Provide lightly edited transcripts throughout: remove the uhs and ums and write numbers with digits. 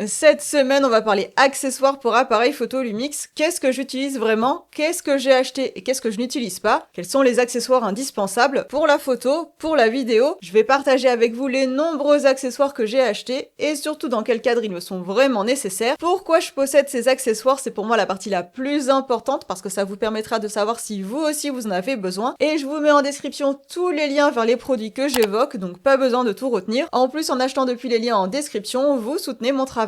Cette semaine, on va parler accessoires pour appareil photo Lumix. Qu'est-ce que j'utilise vraiment? Qu'est-ce que j'ai acheté et qu'est-ce que je n'utilise pas? Quels sont les accessoires indispensables pour la photo, pour la vidéo? Je vais partager avec vous les nombreux accessoires que j'ai achetés et surtout dans quel cadre ils me sont vraiment nécessaires. Pourquoi je possède ces accessoires? C'est pour moi la partie la plus importante parce que ça vous permettra de savoir si vous aussi vous en avez besoin. Et je vous mets en description tous les liens vers les produits que j'évoque, donc pas besoin de tout retenir. En plus, en achetant depuis les liens en description, vous soutenez mon travail.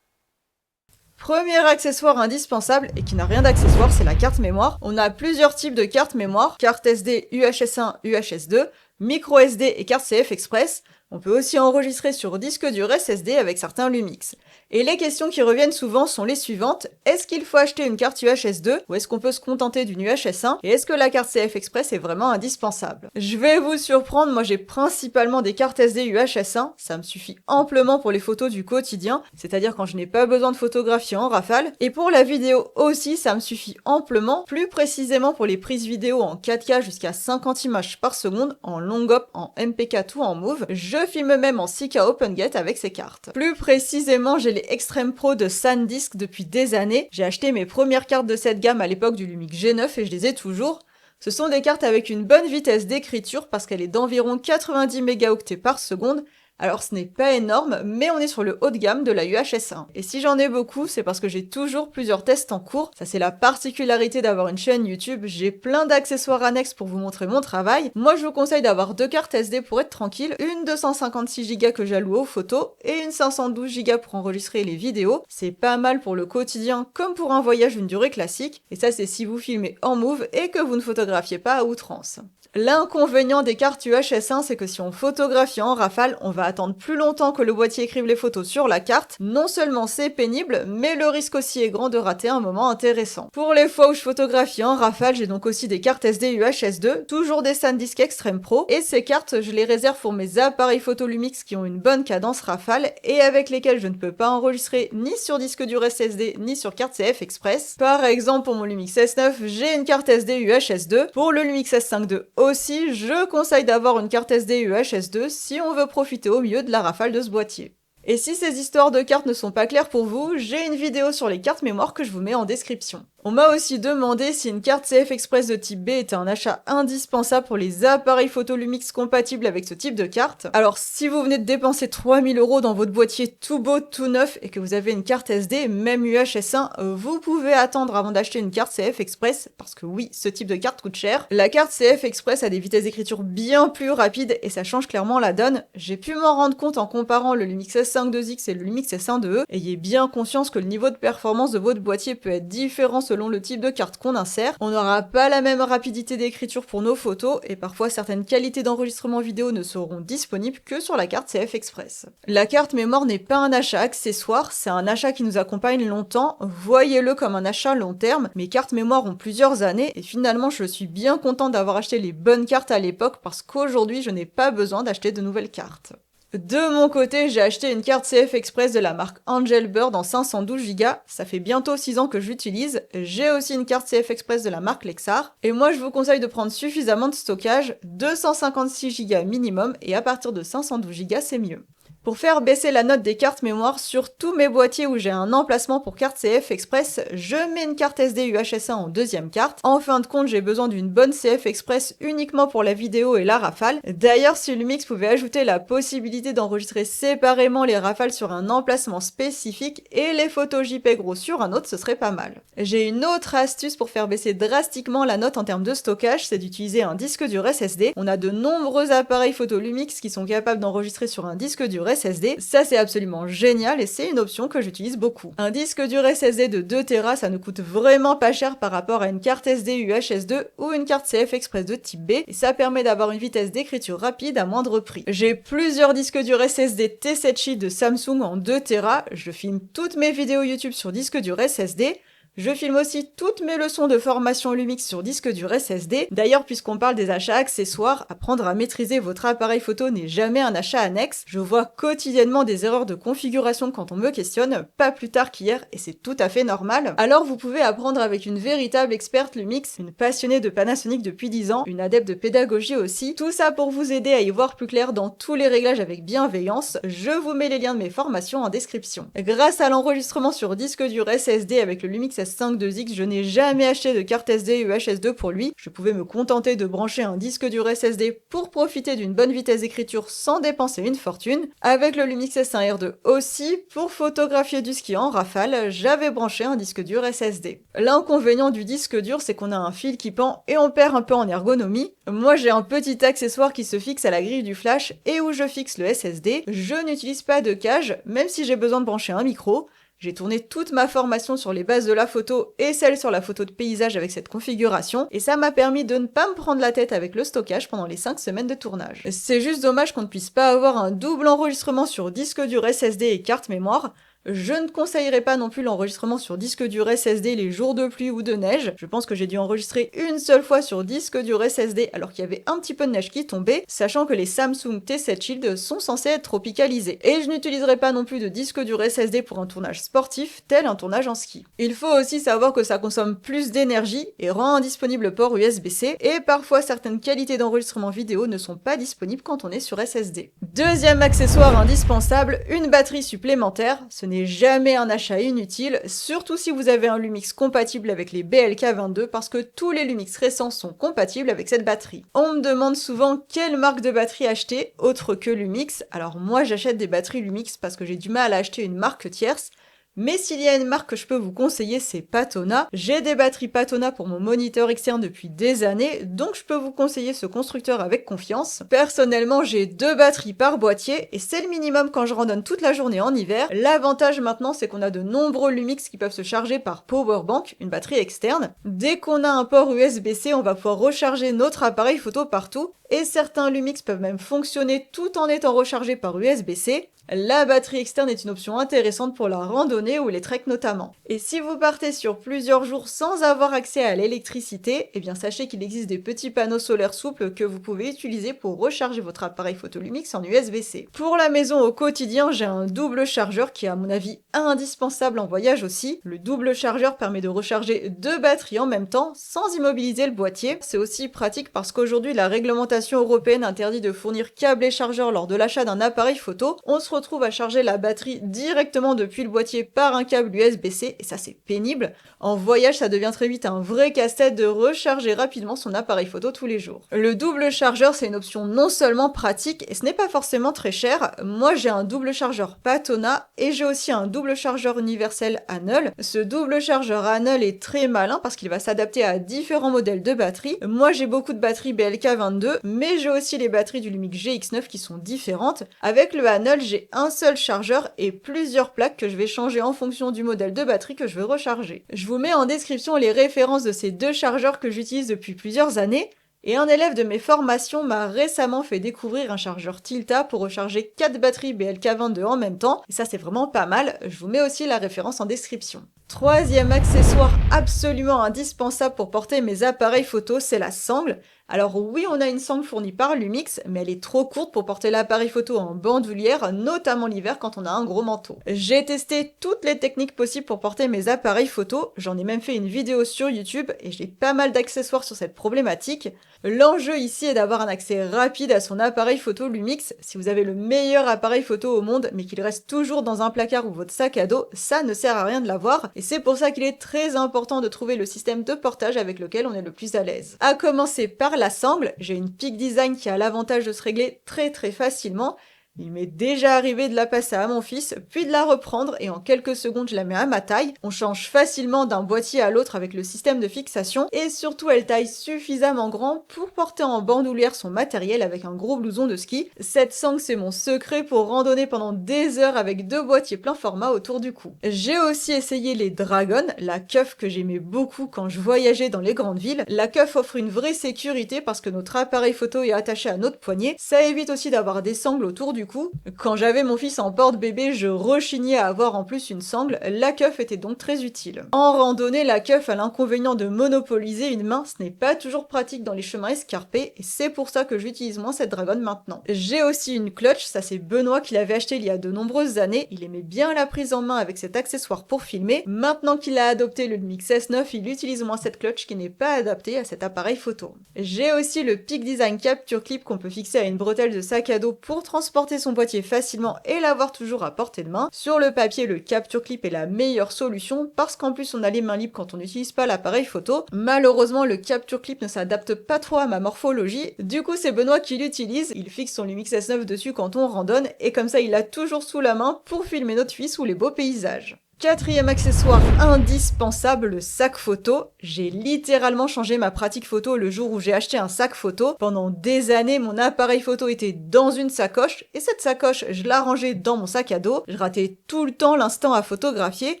Premier accessoire indispensable, et qui n'a rien d'accessoire, c'est la carte mémoire. On a plusieurs types de cartes mémoire, carte SD UHS1, UHS2, micro SD et carte CF Express. On peut aussi enregistrer sur disque dur SSD avec certains Lumix. Et les questions qui reviennent souvent sont les suivantes. Est-ce qu'il faut acheter une carte UHS2 ou est-ce qu'on peut se contenter d'une UHS1? Et est-ce que la carte CF Express est vraiment indispensable? Je vais vous surprendre, moi j'ai principalement des cartes SD UHS1, ça me suffit amplement pour les photos du quotidien, c'est-à-dire quand je n'ai pas besoin de photographier en rafale. Et pour la vidéo aussi, ça me suffit amplement, plus précisément pour les prises vidéo en 4K jusqu'à 50 images par seconde, en long op, en MPK ou en Move. Je filme même en 6K OpenGate avec ces cartes. Plus précisément, j'ai les Extreme Pro de SanDisk depuis des années. J'ai acheté mes premières cartes de cette gamme à l'époque du Lumix G9 et je les ai toujours. Ce sont des cartes avec une bonne vitesse d'écriture parce qu'elle est d'environ 90 mégaoctets par seconde. Alors ce n'est pas énorme, mais on est sur le haut de gamme de la UHS1. Et si j'en ai beaucoup, c'est parce que j'ai toujours plusieurs tests en cours. Ça c'est la particularité d'avoir une chaîne YouTube, j'ai plein d'accessoires annexes pour vous montrer mon travail. Moi je vous conseille d'avoir deux cartes SD pour être tranquille, une 256 Go que j'alloue aux photos, et une 512 Go pour enregistrer les vidéos. C'est pas mal pour le quotidien comme pour un voyage d'une durée classique, et ça c'est si vous filmez en Move et que vous ne photographiez pas à outrance. L'inconvénient des cartes UHS1, c'est que si on photographie en rafale, on va attendre plus longtemps que le boîtier écrive les photos sur la carte. Non seulement c'est pénible, mais le risque aussi est grand de rater un moment intéressant. Pour les fois où je photographie en rafale, j'ai donc aussi des cartes SD UHS2, toujours des SanDisk Extreme Pro, et ces cartes, je les réserve pour mes appareils photo Lumix qui ont une bonne cadence rafale et avec lesquels je ne peux pas enregistrer ni sur disque dur SSD ni sur carte CF Express. Par exemple, pour mon Lumix S9, j'ai une carte SD UHS2. Pour le Lumix S5 II aussi, je conseille d'avoir une carte SD UHS2 si on veut profiter au mieux de la rafale de ce boîtier. Et si ces histoires de cartes ne sont pas claires pour vous, j'ai une vidéo sur les cartes mémoire que je vous mets en description. On m'a aussi demandé si une carte CF Express de type B était un achat indispensable pour les appareils photo Lumix compatibles avec ce type de carte. Alors si vous venez de dépenser 3000 € dans votre boîtier tout beau, tout neuf et que vous avez une carte SD, même UHS1, vous pouvez attendre avant d'acheter une carte CF Express parce que oui, ce type de carte coûte cher. La carte CF Express a des vitesses d'écriture bien plus rapides et ça change clairement la donne. J'ai pu m'en rendre compte en comparant le Lumix S5 IIX et le Lumix S1 IIe. Ayez bien conscience que le niveau de performance de votre boîtier peut être différent selon le type de carte qu'on insère. On n'aura pas la même rapidité d'écriture pour nos photos et parfois certaines qualités d'enregistrement vidéo ne seront disponibles que sur la carte CF Express. La carte mémoire n'est pas un achat accessoire, c'est un achat qui nous accompagne longtemps, voyez-le comme un achat long terme. Mes cartes mémoire ont plusieurs années et finalement je suis bien contente d'avoir acheté les bonnes cartes à l'époque parce qu'aujourd'hui je n'ai pas besoin d'acheter de nouvelles cartes. De mon côté, j'ai acheté une carte CF Express de la marque Angelbird en 512 Go. Ça fait bientôt 6 ans que je l'utilise. J'ai aussi une carte CF Express de la marque Lexar. Et moi, je vous conseille de prendre suffisamment de stockage, 256 Go minimum, et à partir de 512 Go, c'est mieux. Pour faire baisser la note des cartes mémoire sur tous mes boîtiers où j'ai un emplacement pour carte CF Express, je mets une carte SD UHS1 en deuxième carte. En fin de compte, j'ai besoin d'une bonne CF Express uniquement pour la vidéo et la rafale. D'ailleurs, si Lumix pouvait ajouter la possibilité d'enregistrer séparément les rafales sur un emplacement spécifique et les photos JPEG RAW sur un autre, ce serait pas mal. J'ai une autre astuce pour faire baisser drastiquement la note en termes de stockage, c'est d'utiliser un disque dur SSD. On a de nombreux appareils photo Lumix qui sont capables d'enregistrer sur un disque dur SSD, ça c'est absolument génial et c'est une option que j'utilise beaucoup. Un disque dur SSD de 2 Tera, ça ne coûte vraiment pas cher par rapport à une carte SD UHS2 ou une carte CF Express de type B et ça permet d'avoir une vitesse d'écriture rapide à moindre prix. J'ai plusieurs disques durs SSD T7 Sheet de Samsung en 2 Tera, je filme toutes mes vidéos YouTube sur disque dur SSD. Je filme aussi toutes mes leçons de formation Lumix sur disque dur SSD. D'ailleurs, puisqu'on parle des achats accessoires, apprendre à maîtriser votre appareil photo n'est jamais un achat annexe. Je vois quotidiennement des erreurs de configuration quand on me questionne, pas plus tard qu'hier, et c'est tout à fait normal. Alors vous pouvez apprendre avec une véritable experte Lumix, une passionnée de Panasonic depuis 10 ans, une adepte de pédagogie aussi. Tout ça pour vous aider à y voir plus clair dans tous les réglages avec bienveillance. Je vous mets les liens de mes formations en description. Grâce à l'enregistrement sur disque dur SSD avec le Lumix S5 2X, je n'ai jamais acheté de carte SD UHS-2 pour lui. Je pouvais me contenter de brancher un disque dur SSD pour profiter d'une bonne vitesse d'écriture sans dépenser une fortune. Avec le Lumix S1R2 aussi, pour photographier du ski en rafale, j'avais branché un disque dur SSD. L'inconvénient du disque dur, c'est qu'on a un fil qui pend et on perd un peu en ergonomie. Moi, j'ai un petit accessoire qui se fixe à la grille du flash et où je fixe le SSD. Je n'utilise pas de cage, même si j'ai besoin de brancher un micro. J'ai tourné toute ma formation sur les bases de la photo et celle sur la photo de paysage avec cette configuration, et ça m'a permis de ne pas me prendre la tête avec le stockage pendant les 5 semaines de tournage. C'est juste dommage qu'on ne puisse pas avoir un double enregistrement sur disque dur SSD et carte mémoire. Je ne conseillerais pas non plus l'enregistrement sur disque dur SSD les jours de pluie ou de neige. Je pense que j'ai dû enregistrer une seule fois sur disque dur SSD alors qu'il y avait un petit peu de neige qui tombait, sachant que les Samsung T7 Shield sont censés être tropicalisés. Et je n'utiliserai pas non plus de disque dur SSD pour un tournage sportif, tel un tournage en ski. Il faut aussi savoir que ça consomme plus d'énergie et rend indisponible le port USB-C, et parfois certaines qualités d'enregistrement vidéo ne sont pas disponibles quand on est sur SSD. Deuxième accessoire indispensable, une batterie supplémentaire. Ce n'est jamais un achat inutile, surtout si vous avez un Lumix compatible avec les BLK22 parce que tous les Lumix récents sont compatibles avec cette batterie. On me demande souvent quelle marque de batterie acheter autre que Lumix. Alors moi j'achète des batteries Lumix parce que j'ai du mal à acheter une marque tierce. Mais s'il y a une marque que je peux vous conseiller, c'est Patona. J'ai des batteries Patona pour mon moniteur externe depuis des années, donc je peux vous conseiller ce constructeur avec confiance. Personnellement, j'ai 2 batteries par boîtier, et c'est le minimum quand je randonne toute la journée en hiver. L'avantage maintenant, c'est qu'on a de nombreux Lumix qui peuvent se charger par powerbank, une batterie externe. Dès qu'on a un port USB-C, on va pouvoir recharger notre appareil photo partout, et certains Lumix peuvent même fonctionner tout en étant rechargés par USB-C. La batterie externe est une option intéressante pour la randonnée ou les treks notamment. Et si vous partez sur plusieurs jours sans avoir accès à l'électricité, eh bien sachez qu'il existe des petits panneaux solaires souples que vous pouvez utiliser pour recharger votre appareil photo Lumix en USB-C. Pour la maison au quotidien, j'ai un double chargeur qui est à mon avis indispensable en voyage aussi. Le double chargeur permet de recharger 2 batteries en même temps sans immobiliser le boîtier. C'est aussi pratique parce qu'aujourd'hui la réglementation européenne interdit de fournir câble et chargeur lors de l'achat d'un appareil photo. On se retrouve à charger la batterie directement depuis le boîtier par un câble USB-C, et ça c'est pénible. En voyage, ça devient très vite un vrai casse-tête de recharger rapidement son appareil photo tous les jours. Le double chargeur, c'est une option non seulement pratique, et ce n'est pas forcément très cher. Moi j'ai un double chargeur Patona, et j'ai aussi un double chargeur universel Anol. Ce double chargeur Anol est très malin parce qu'il va s'adapter à différents modèles de batteries. Moi j'ai beaucoup de batteries BLK22, mais j'ai aussi les batteries du Lumix GX9 qui sont différentes. Avec le Anol, j'ai un seul chargeur et plusieurs plaques que je vais changer en fonction du modèle de batterie que je veux recharger. Je vous mets en description les références de ces 2 chargeurs que j'utilise depuis plusieurs années. Et un élève de mes formations m'a récemment fait découvrir un chargeur Tilta pour recharger 4 batteries BLK22 en même temps. Et ça c'est vraiment pas mal, je vous mets aussi la référence en description. Troisième accessoire absolument indispensable pour porter mes appareils photo, c'est la sangle. Alors oui, on a une sangle fournie par Lumix, mais elle est trop courte pour porter l'appareil photo en bandoulière, notamment l'hiver quand on a un gros manteau. J'ai testé toutes les techniques possibles pour porter mes appareils photo, j'en ai même fait une vidéo sur YouTube et j'ai pas mal d'accessoires sur cette problématique. L'enjeu ici est d'avoir un accès rapide à son appareil photo Lumix. Si vous avez le meilleur appareil photo au monde, mais qu'il reste toujours dans un placard ou votre sac à dos, ça ne sert à rien de l'avoir. Et c'est pour ça qu'il est très important de trouver le système de portage avec lequel on est le plus à l'aise. À commencer par la sangle, j'ai une Peak Design qui a l'avantage de se régler très facilement. Il m'est déjà arrivé de la passer à mon fils, puis de la reprendre et en quelques secondes je la mets à ma taille. On change facilement d'un boîtier à l'autre avec le système de fixation et surtout elle taille suffisamment grand pour porter en bandoulière son matériel avec un gros blouson de ski. Cette sangle c'est mon secret pour randonner pendant des heures avec 2 boîtiers plein format autour du cou. J'ai aussi essayé les Dragon, la keuf que j'aimais beaucoup quand je voyageais dans les grandes villes. La keuf offre une vraie sécurité parce que notre appareil photo est attaché à notre poignet. Ça évite aussi d'avoir des sangles autour du cou coup, quand j'avais mon fils en porte-bébé, je rechignais à avoir en plus une sangle, la keuf était donc très utile. En randonnée, la keuf a l'inconvénient de monopoliser une main, ce n'est pas toujours pratique dans les chemins escarpés, et c'est pour ça que j'utilise moins cette dragonne maintenant. J'ai aussi une clutch, ça c'est Benoît qui l'avait acheté il y a de nombreuses années, il aimait bien la prise en main avec cet accessoire pour filmer. Maintenant qu'il a adopté le Lumix S9, il utilise moins cette clutch qui n'est pas adaptée à cet appareil photo. J'ai aussi le Peak Design Capture Clip qu'on peut fixer à une bretelle de sac à dos pour transporter son boîtier facilement et l'avoir toujours à portée de main. Sur le papier, le Capture Clip est la meilleure solution parce qu'en plus on a les mains libres quand on n'utilise pas l'appareil photo. Malheureusement, le Capture Clip ne s'adapte pas trop à ma morphologie, du coup c'est Benoît qui l'utilise, il fixe son Lumix S9 dessus quand on randonne et comme ça il l'a toujours sous la main pour filmer notre fils ou les beaux paysages. Quatrième accessoire indispensable, le sac photo. J'ai littéralement changé ma pratique photo le jour où j'ai acheté un sac photo. Pendant des années, mon appareil photo était dans une sacoche, et cette sacoche, je la rangeais dans mon sac à dos. Je ratais tout le temps l'instant à photographier.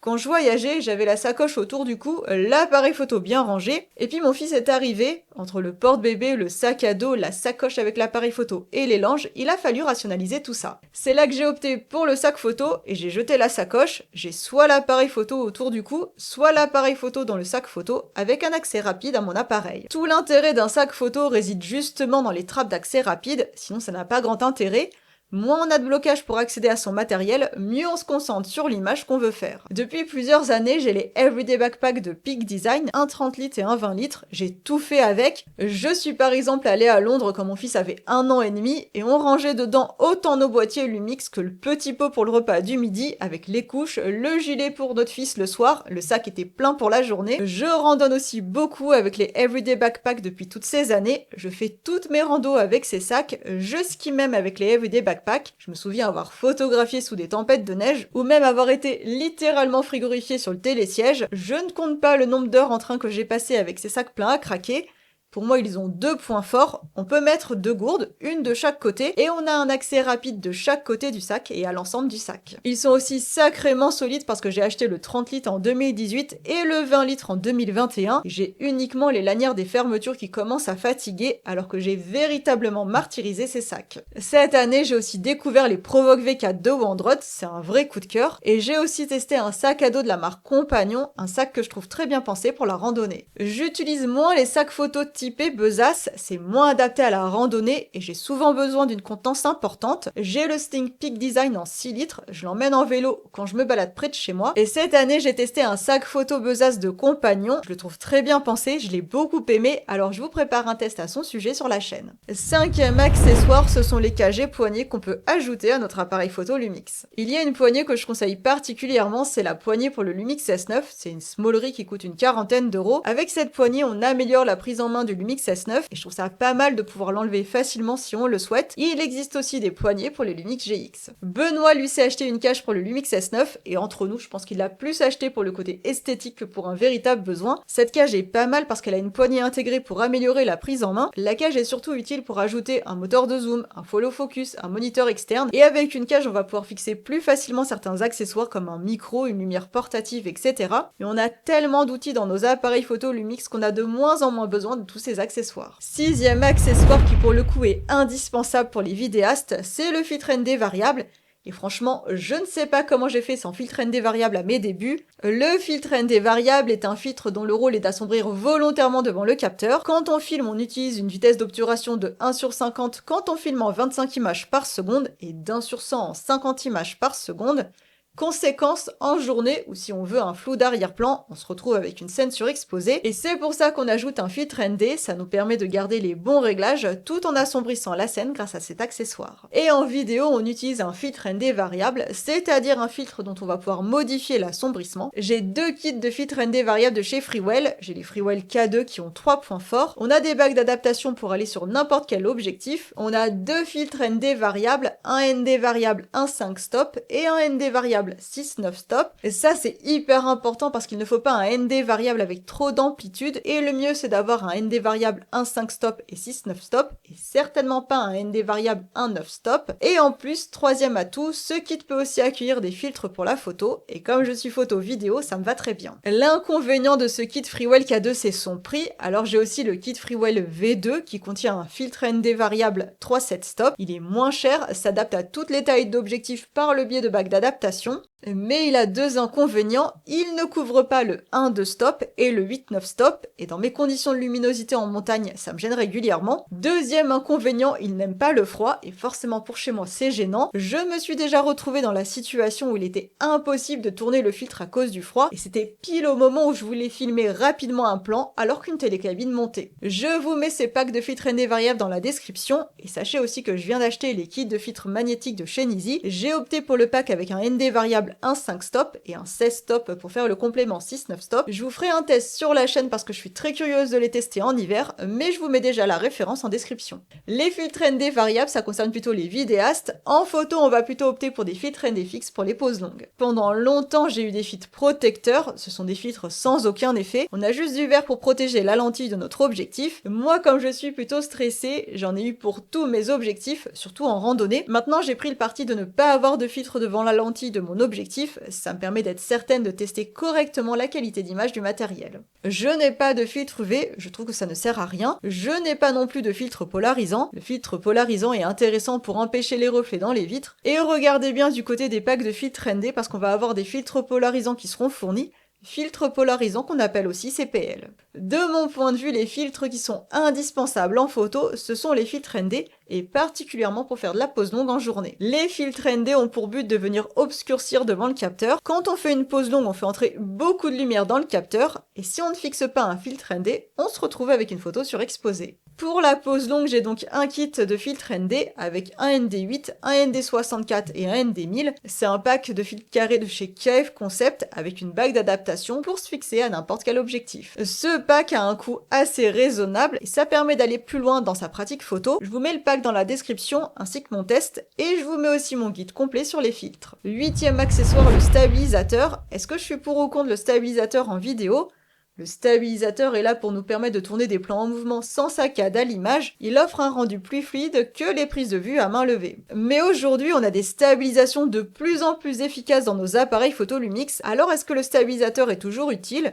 Quand je voyageais, j'avais la sacoche autour du cou, l'appareil photo bien rangé, et puis mon fils est arrivé, entre le porte-bébé, le sac à dos, la sacoche avec l'appareil photo et les langes, il a fallu rationaliser tout ça. C'est là que j'ai opté pour le sac photo, et j'ai jeté la sacoche, j'ai soit l'appareil photo autour du cou, soit l'appareil photo dans le sac photo, avec un accès rapide à mon appareil. Tout l'intérêt d'un sac photo réside justement dans les trappes d'accès rapide, sinon ça n'a pas grand intérêt. Moins on a de blocage pour accéder à son matériel, mieux on se concentre sur l'image qu'on veut faire. Depuis plusieurs années, j'ai les Everyday Backpack de Peak Design, un 30 litres et un 20 litres, j'ai tout fait avec. Je suis par exemple allée à Londres quand mon fils avait 1 an et demi, et on rangeait dedans autant nos boîtiers Lumix que le petit pot pour le repas du midi, avec les couches, le gilet pour notre fils le soir, le sac était plein pour la journée. Je randonne aussi beaucoup avec les Everyday Backpack depuis toutes ces années, je fais toutes mes randos avec ces sacs, je skie même avec les Everyday Backpack. Je me souviens avoir photographié sous des tempêtes de neige ou même avoir été littéralement frigorifié sur le télésiège. Je ne compte pas le nombre d'heures en train que j'ai passé avec ces sacs pleins à craquer. Pour moi, ils ont 2 points forts. On peut mettre 2 gourdes, une de chaque côté, et on a un accès rapide de chaque côté du sac et à l'ensemble du sac. Ils sont aussi sacrément solides parce que j'ai acheté le 30 litres en 2018 et le 20 litres en 2021. J'ai uniquement les lanières des fermetures qui commencent à fatiguer alors que j'ai véritablement martyrisé ces sacs. Cette année, j'ai aussi découvert les Provoke V4 de Wandrot, c'est un vrai coup de cœur, et j'ai aussi testé un sac à dos de la marque Compagnon, un sac que je trouve très bien pensé pour la randonnée. J'utilise moins les sacs photos typé besace, c'est moins adapté à la randonnée et j'ai souvent besoin d'une contenance importante. J'ai le Sling Peak Design en 6 litres, je l'emmène en vélo quand je me balade près de chez moi. Et cette année, j'ai testé un sac photo besace de Compagnon, je le trouve très bien pensé, je l'ai beaucoup aimé, alors je vous prépare un test à son sujet sur la chaîne. Cinquième accessoire, ce sont les cagés poignées qu'on peut ajouter à notre appareil photo Lumix. Il y a une poignée que je conseille particulièrement, c'est la poignée pour le Lumix S9, c'est une smallerie qui coûte une quarantaine d'euros. Avec cette poignée, on améliore la prise en main du Lumix S9 et je trouve ça pas mal de pouvoir l'enlever facilement si on le souhaite. Il existe aussi des poignées pour les Lumix GX. Benoît lui s'est acheté une cage pour le Lumix S9 et entre nous je pense qu'il l'a plus acheté pour le côté esthétique que pour un véritable besoin. Cette cage est pas mal parce qu'elle a une poignée intégrée pour améliorer la prise en main. La cage est surtout utile pour ajouter un moteur de zoom, un follow focus, un moniteur externe et avec une cage on va pouvoir fixer plus facilement certains accessoires comme un micro, une lumière portative, etc. Et on a tellement d'outils dans nos appareils photo Lumix qu'on a de moins en moins besoin de tous ces accessoires. Sixième accessoire qui pour le coup est indispensable pour les vidéastes, c'est le filtre ND variable. Et franchement, je ne sais pas comment j'ai fait sans filtre ND variable à mes débuts. Le filtre ND variable est un filtre dont le rôle est d'assombrir volontairement devant le capteur. Quand on filme, on utilise une vitesse d'obturation de 1/50 quand on filme en 25 images par seconde et d'1/100 en 50 images par seconde. Conséquence, en journée, ou si on veut un flou d'arrière-plan, on se retrouve avec une scène surexposée, et c'est pour ça qu'on ajoute un filtre ND, ça nous permet de garder les bons réglages tout en assombrissant la scène grâce à cet accessoire. Et en vidéo, on utilise un filtre ND variable, c'est-à-dire un filtre dont on va pouvoir modifier l'assombrissement. J'ai 2 kits de filtres ND variables de chez Freewell, j'ai les Freewell K2 qui ont 3 points forts, on a des bagues d'adaptation pour aller sur n'importe quel objectif, on a 2 filtres ND variables, un ND variable 1.5 stop et un ND variable variable 6-9 stop. Et ça c'est hyper important parce qu'il ne faut pas un ND variable avec trop d'amplitude et le mieux c'est d'avoir un ND variable 1-5 stop et 6-9 stop et certainement pas un ND variable 1-9 stop. Et en plus, troisième atout, ce kit peut aussi accueillir des filtres pour la photo et comme je suis photo vidéo, ça me va très bien. L'inconvénient de ce kit Freewell K2 c'est son prix, alors j'ai aussi le kit Freewell V2 qui contient un filtre ND variable 3-7 stop. Il est moins cher, s'adapte à toutes les tailles d'objectifs par le biais de bacs d'adaptation. Mais il a deux inconvénients, il ne couvre pas le 1-2 stop et le 8-9 stop, et dans mes conditions de luminosité en montagne, ça me gêne régulièrement. Deuxième inconvénient, il n'aime pas le froid, et forcément pour chez moi c'est gênant. Je me suis déjà retrouvée dans la situation où il était impossible de tourner le filtre à cause du froid, et c'était pile au moment où je voulais filmer rapidement un plan, alors qu'une télécabine montait. Je vous mets ces packs de filtres ND variables dans la description, et sachez aussi que je viens d'acheter les kits de filtres magnétiques de chez Nizzy. J'ai opté pour le pack avec un ND variable un 5 stop et un 16 stop pour faire le complément 6-9 stop. Je vous ferai un test sur la chaîne parce que je suis très curieuse de les tester en hiver, mais je vous mets déjà la référence en description. Les filtres ND variables, ça concerne plutôt les vidéastes. En photo, on va plutôt opter pour des filtres ND fixes pour les poses longues. Pendant longtemps, j'ai eu des filtres protecteurs, ce sont des filtres sans aucun effet. On a juste du verre pour protéger la lentille de notre objectif. Moi, comme je suis plutôt stressée, j'en ai eu pour tous mes objectifs, surtout en randonnée. Maintenant, j'ai pris le parti de ne pas avoir de filtre devant la lentille de mon objectif, ça me permet d'être certaine de tester correctement la qualité d'image du matériel. Je n'ai pas de filtre UV, je trouve que ça ne sert à rien. Je n'ai pas non plus de filtre polarisant. Le filtre polarisant est intéressant pour empêcher les reflets dans les vitres. Et regardez bien du côté des packs de filtres ND parce qu'on va avoir des filtres polarisants qui seront fournis. Filtres polarisants qu'on appelle aussi CPL. De mon point de vue, les filtres qui sont indispensables en photo, ce sont les filtres ND, et particulièrement pour faire de la pose longue en journée. Les filtres ND ont pour but de venir obscurcir devant le capteur. Quand on fait une pose longue, on fait entrer beaucoup de lumière dans le capteur, et si on ne fixe pas un filtre ND, on se retrouve avec une photo surexposée. Pour la pose longue, j'ai donc un kit de filtres ND avec un ND8, un ND64 et un ND1000. C'est un pack de filtres carrés de chez KF Concept avec une bague d'adaptation pour se fixer à n'importe quel objectif. Ce pack a un coût assez raisonnable et ça permet d'aller plus loin dans sa pratique photo. Je vous mets le pack dans la description ainsi que mon test et je vous mets aussi mon guide complet sur les filtres. Huitième accessoire, le stabilisateur. Est-ce que je suis pour ou contre le stabilisateur en vidéo ? Le stabilisateur est là pour nous permettre de tourner des plans en mouvement sans saccade à l'image. Il offre un rendu plus fluide que les prises de vue à main levée. Mais aujourd'hui, on a des stabilisations de plus en plus efficaces dans nos appareils photo Lumix. Alors est-ce que le stabilisateur est toujours utile ?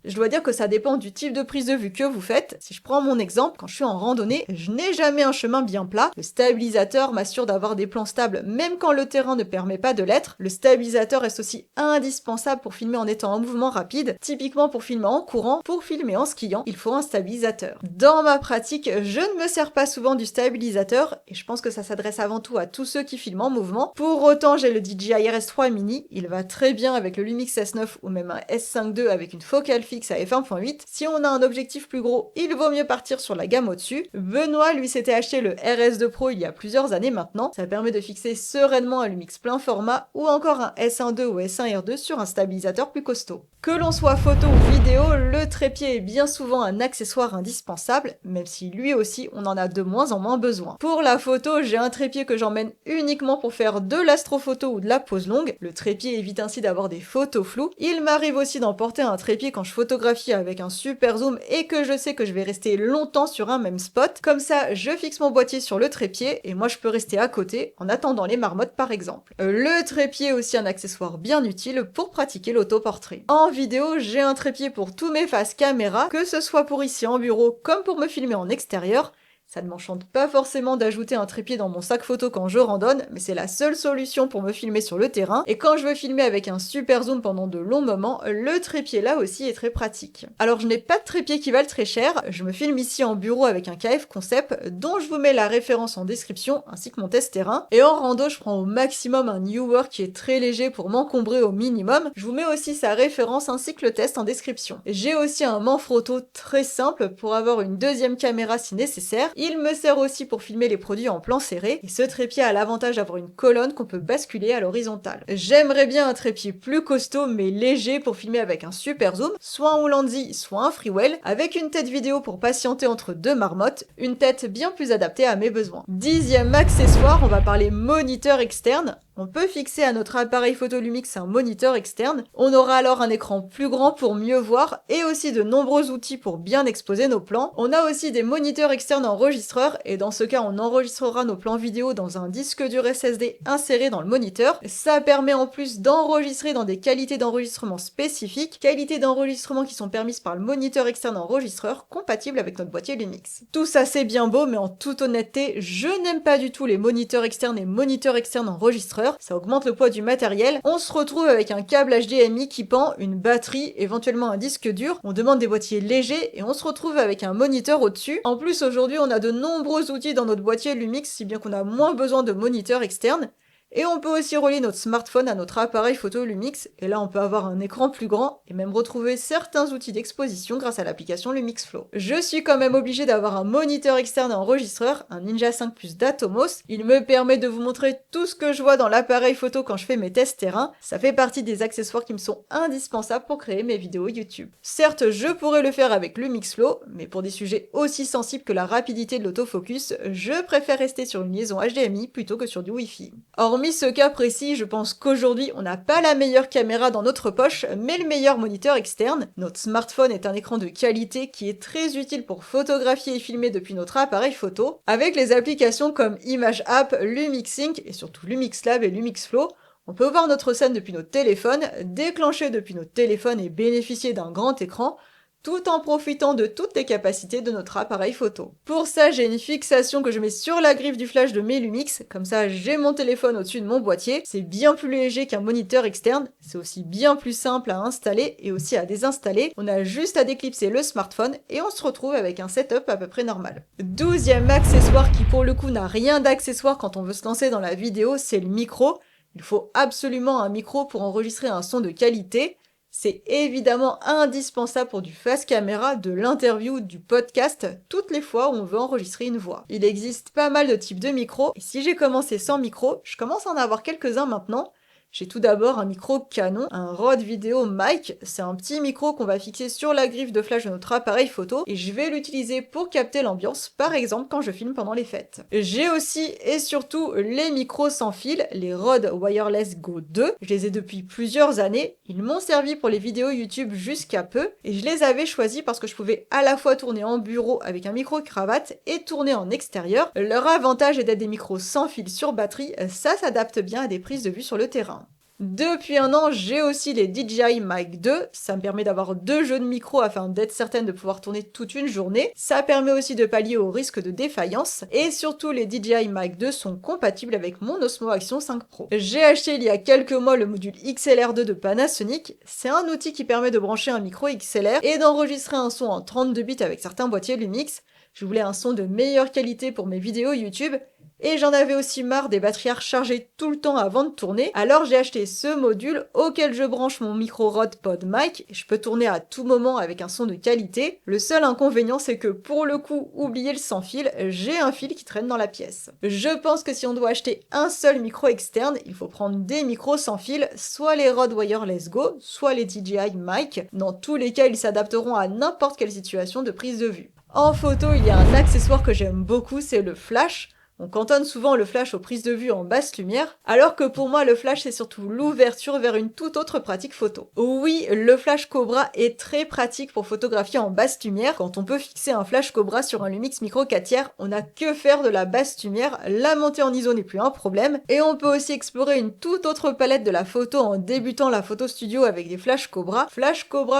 Je dois dire que ça dépend du type de prise de vue que vous faites. Si je prends mon exemple, quand je suis en randonnée, je n'ai jamais un chemin bien plat. Le stabilisateur m'assure d'avoir des plans stables même quand le terrain ne permet pas de l'être. Le stabilisateur reste aussi indispensable pour filmer en étant en mouvement rapide. Typiquement pour filmer en courant, pour filmer en skiant, il faut un stabilisateur. Dans ma pratique, je ne me sers pas souvent du stabilisateur et je pense que ça s'adresse avant tout à tous ceux qui filment en mouvement. Pour autant, j'ai le DJI RS3 Mini. Il va très bien avec le Lumix S9 ou même un S5 II avec une focale fixe à f1.8. Si on a un objectif plus gros, il vaut mieux partir sur la gamme au-dessus. Benoît, lui, s'était acheté le RS2 Pro il y a plusieurs années maintenant. Ça permet de fixer sereinement un Lumix plein format ou encore un S1 II ou S1 R2 sur un stabilisateur plus costaud. Que l'on soit photo ou vidéo, le trépied est bien souvent un accessoire indispensable, même si lui aussi, on en a de moins en moins besoin. Pour la photo, j'ai un trépied que j'emmène uniquement pour faire de l'astrophoto ou de la pose longue. Le trépied évite ainsi d'avoir des photos floues. Il m'arrive aussi d'emporter un trépied quand je photographie avec un super zoom et que je sais que je vais rester longtemps sur un même spot. Comme ça, je fixe mon boîtier sur le trépied et moi je peux rester à côté en attendant les marmottes par exemple. Le trépied est aussi un accessoire bien utile pour pratiquer l'autoportrait. En vidéo, j'ai un trépied pour tous mes faces caméra, que ce soit pour ici en bureau comme pour me filmer en extérieur. Ça ne m'enchante pas forcément d'ajouter un trépied dans mon sac photo quand je randonne, mais c'est la seule solution pour me filmer sur le terrain. Et quand je veux filmer avec un super zoom pendant de longs moments, le trépied là aussi est très pratique. Alors je n'ai pas de trépied qui valent très cher, je me filme ici en bureau avec un KF Concept, dont je vous mets la référence en description, ainsi que mon test terrain. Et en rando, je prends au maximum un Neewer qui est très léger pour m'encombrer au minimum. Je vous mets aussi sa référence ainsi que le test en description. J'ai aussi un Manfrotto très simple pour avoir une deuxième caméra si nécessaire. Il me sert aussi pour filmer les produits en plan serré, et ce trépied a l'avantage d'avoir une colonne qu'on peut basculer à l'horizontale. J'aimerais bien un trépied plus costaud mais léger pour filmer avec un super zoom, soit un Ulanzi, soit un Freewell, avec une tête vidéo pour patienter entre deux marmottes, une tête bien plus adaptée à mes besoins. Dixième accessoire, on va parler moniteur externe. On on peut fixer à notre appareil photo Lumix un moniteur externe. On aura alors un écran plus grand pour mieux voir et aussi de nombreux outils pour bien exposer nos plans. On a aussi des moniteurs externes enregistreurs et dans ce cas on enregistrera nos plans vidéo dans un disque dur SSD inséré dans le moniteur. Ça permet en plus d'enregistrer dans des qualités d'enregistrement spécifiques, qualités d'enregistrement qui sont permises par le moniteur externe enregistreur compatible avec notre boîtier Lumix. Tout ça c'est bien beau mais en toute honnêteté, je n'aime pas du tout les moniteurs externes et moniteurs externes enregistreurs, ça augmente le poids du matériel. On se retrouve avec un câble HDMI qui pend, une batterie, éventuellement un disque dur, on demande des boîtiers légers et on se retrouve avec un moniteur au-dessus. En plus aujourd'hui on a de nombreux outils dans notre boîtier Lumix si bien qu'on a moins besoin de moniteurs externes. Et on peut aussi relier notre smartphone à notre appareil photo Lumix, et là on peut avoir un écran plus grand, et même retrouver certains outils d'exposition grâce à l'application Lumix Flow. Je suis quand même obligée d'avoir un moniteur externe et enregistreur, un Ninja 5 Plus d'Atomos. Il me permet de vous montrer tout ce que je vois dans l'appareil photo quand je fais mes tests terrain. Ça fait partie des accessoires qui me sont indispensables pour créer mes vidéos YouTube. Certes, je pourrais le faire avec Lumix Flow, mais pour des sujets aussi sensibles que la rapidité de l'autofocus, je préfère rester sur une liaison HDMI plutôt que sur du Wi-Fi. Hormis ce cas précis, je pense qu'aujourd'hui, on n'a pas la meilleure caméra dans notre poche, mais le meilleur moniteur externe. Notre smartphone est un écran de qualité qui est très utile pour photographier et filmer depuis notre appareil photo. Avec les applications comme Image App, LumixSync et surtout Lumix Lab et Lumix Flow, on peut voir notre scène depuis notre téléphone, déclencher depuis notre téléphone et bénéficier d'un grand écran, tout en profitant de toutes les capacités de notre appareil photo. Pour ça, j'ai une fixation que je mets sur la griffe du flash de mes Lumix, comme ça j'ai mon téléphone au-dessus de mon boîtier, c'est bien plus léger qu'un moniteur externe, c'est aussi bien plus simple à installer et aussi à désinstaller, on a juste à déclipser le smartphone et on se retrouve avec un setup à peu près normal. 12e accessoire qui pour le coup n'a rien d'accessoire quand on veut se lancer dans la vidéo, c'est le micro. Il faut absolument un micro pour enregistrer un son de qualité. C'est évidemment indispensable pour du face caméra, de l'interview, du podcast, toutes les fois où on veut enregistrer une voix. Il existe pas mal de types de micros, et si j'ai commencé sans micro, je commence à en avoir quelques-uns maintenant. J'ai tout d'abord un micro Canon, un Rode Video Mic, c'est un petit micro qu'on va fixer sur la griffe de flash de notre appareil photo et je vais l'utiliser pour capter l'ambiance, par exemple quand je filme pendant les fêtes. J'ai aussi et surtout les micros sans fil, les Rode Wireless Go 2, je les ai depuis plusieurs années, ils m'ont servi pour les vidéos YouTube jusqu'à peu et je les avais choisis parce que je pouvais à la fois tourner en bureau avec un micro cravate et tourner en extérieur. Leur avantage est d'être des micros sans fil sur batterie, ça s'adapte bien à des prises de vue sur le terrain. Depuis un an, j'ai aussi les DJI Mic 2, ça me permet d'avoir 2 jeux de micro afin d'être certaine de pouvoir tourner toute une journée. Ça permet aussi de pallier au risque de défaillance, et surtout les DJI Mic 2 sont compatibles avec mon Osmo Action 5 Pro. J'ai acheté il y a quelques mois le module XLR2 de Panasonic, c'est un outil qui permet de brancher un micro XLR et d'enregistrer un son en 32 bits avec certains boîtiers Lumix. Je voulais un son de meilleure qualité pour mes vidéos YouTube, et j'en avais aussi marre des batteries à recharger tout le temps avant de tourner, alors j'ai acheté ce module auquel je branche mon micro Rode PodMic, et je peux tourner à tout moment avec un son de qualité. Le seul inconvénient c'est que pour le coup, oubliez le sans fil, j'ai un fil qui traîne dans la pièce. Je pense que si on doit acheter un seul micro externe, il faut prendre des micros sans fil, soit les Rode Wireless Go, soit les DJI Mic. Dans tous les cas, ils s'adapteront à n'importe quelle situation de prise de vue. En photo, il y a un accessoire que j'aime beaucoup, c'est le flash. On cantonne souvent le flash aux prises de vue en basse lumière, alors que pour moi le flash c'est surtout l'ouverture vers une toute autre pratique photo. Oui, le flash Cobra est très pratique pour photographier en basse lumière. Quand on peut fixer un flash Cobra sur un Lumix Micro 4 tiers, on n'a que faire de la basse lumière, la montée en ISO n'est plus un problème, et on peut aussi explorer une toute autre palette de la photo en débutant la photo studio avec des flash Cobra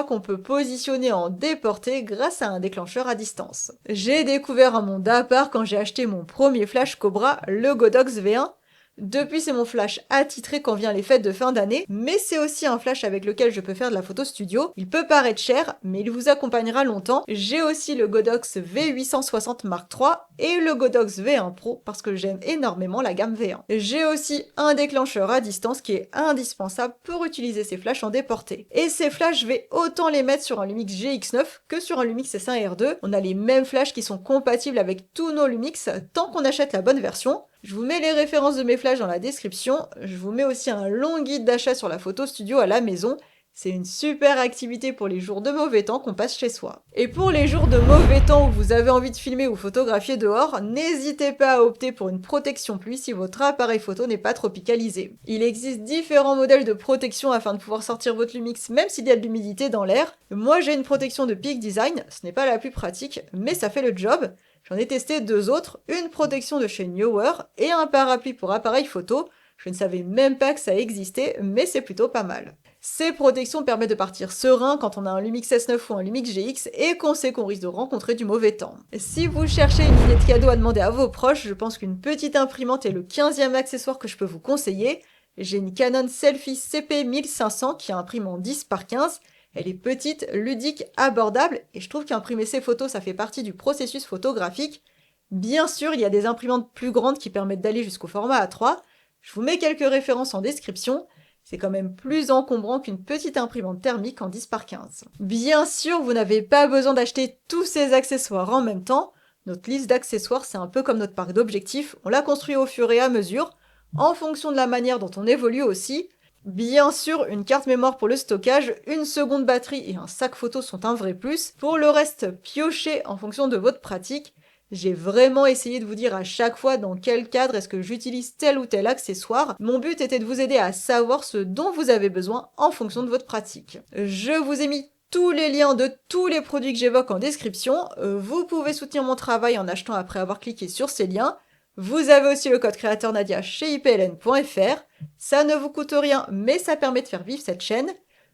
qu'on peut positionner en déporté grâce à un déclencheur à distance. J'ai découvert un monde à part quand j'ai acheté mon premier flash Cobra, le Godox V1. Depuis, c'est mon flash attitré quand vient les fêtes de fin d'année, mais c'est aussi un flash avec lequel je peux faire de la photo studio. Il peut paraître cher, mais il vous accompagnera longtemps. J'ai aussi le Godox V860 Mark III et le Godox V1 Pro parce que j'aime énormément la gamme V1. J'ai aussi un déclencheur à distance qui est indispensable pour utiliser ces flashs en déporté. Et ces flashs, je vais autant les mettre sur un Lumix GX9 que sur un Lumix S1R2. On a les mêmes flashs qui sont compatibles avec tous nos Lumix tant qu'on achète la bonne version. Je vous mets les références de mes flashs dans la description, je vous mets aussi un long guide d'achat sur la photo studio à la maison, C'est une super activité pour les jours de mauvais temps qu'on passe chez soi. Et pour les jours de mauvais temps où vous avez envie de filmer ou photographier dehors, n'hésitez pas à opter pour une protection pluie si votre appareil photo n'est pas tropicalisé. Il existe différents modèles de protection afin de pouvoir sortir votre Lumix même s'il y a de l'humidité dans l'air. Moi j'ai une protection de Peak Design, ce n'est pas la plus pratique, mais ça fait le job. J'en ai testé 2 autres, une protection de chez Newer et un parapluie pour appareil photo. Je ne savais même pas que ça existait, mais c'est plutôt pas mal. Ces protections permettent de partir serein quand on a un Lumix S9 ou un Lumix GX et qu'on sait qu'on risque de rencontrer du mauvais temps. Si vous cherchez une idée de cadeau à demander à vos proches, je pense qu'une petite imprimante est le 15e accessoire que je peux vous conseiller. J'ai une Canon Selphy CP1500 qui imprime en 10 par 15. Elle est petite, ludique, abordable et je trouve qu'imprimer ses photos ça fait partie du processus photographique. Bien sûr, il y a des imprimantes plus grandes qui permettent d'aller jusqu'au format A3. Je vous mets quelques références en description. C'est quand même plus encombrant qu'une petite imprimante thermique en 10 par 15. Bien sûr, vous n'avez pas besoin d'acheter tous ces accessoires en même temps. Notre liste d'accessoires, c'est un peu comme notre parc d'objectifs. On l'a construit au fur et à mesure, en fonction de la manière dont on évolue aussi. Bien sûr, une carte mémoire pour le stockage, une seconde batterie et un sac photo sont un vrai plus. Pour le reste, piochez en fonction de votre pratique. J'ai vraiment essayé de vous dire à chaque fois dans quel cadre est-ce que j'utilise tel ou tel accessoire. Mon but était de vous aider à savoir ce dont vous avez besoin en fonction de votre pratique. Je vous ai mis tous les liens de tous les produits que j'évoque en description. Vous pouvez soutenir mon travail en achetant après avoir cliqué sur ces liens. Vous avez aussi le code créateur Nadia chez ipln.fr. Ça ne vous coûte rien, mais ça permet de faire vivre cette chaîne.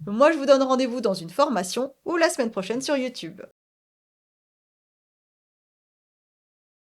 Moi, je vous donne rendez-vous dans une formation ou la semaine prochaine sur YouTube.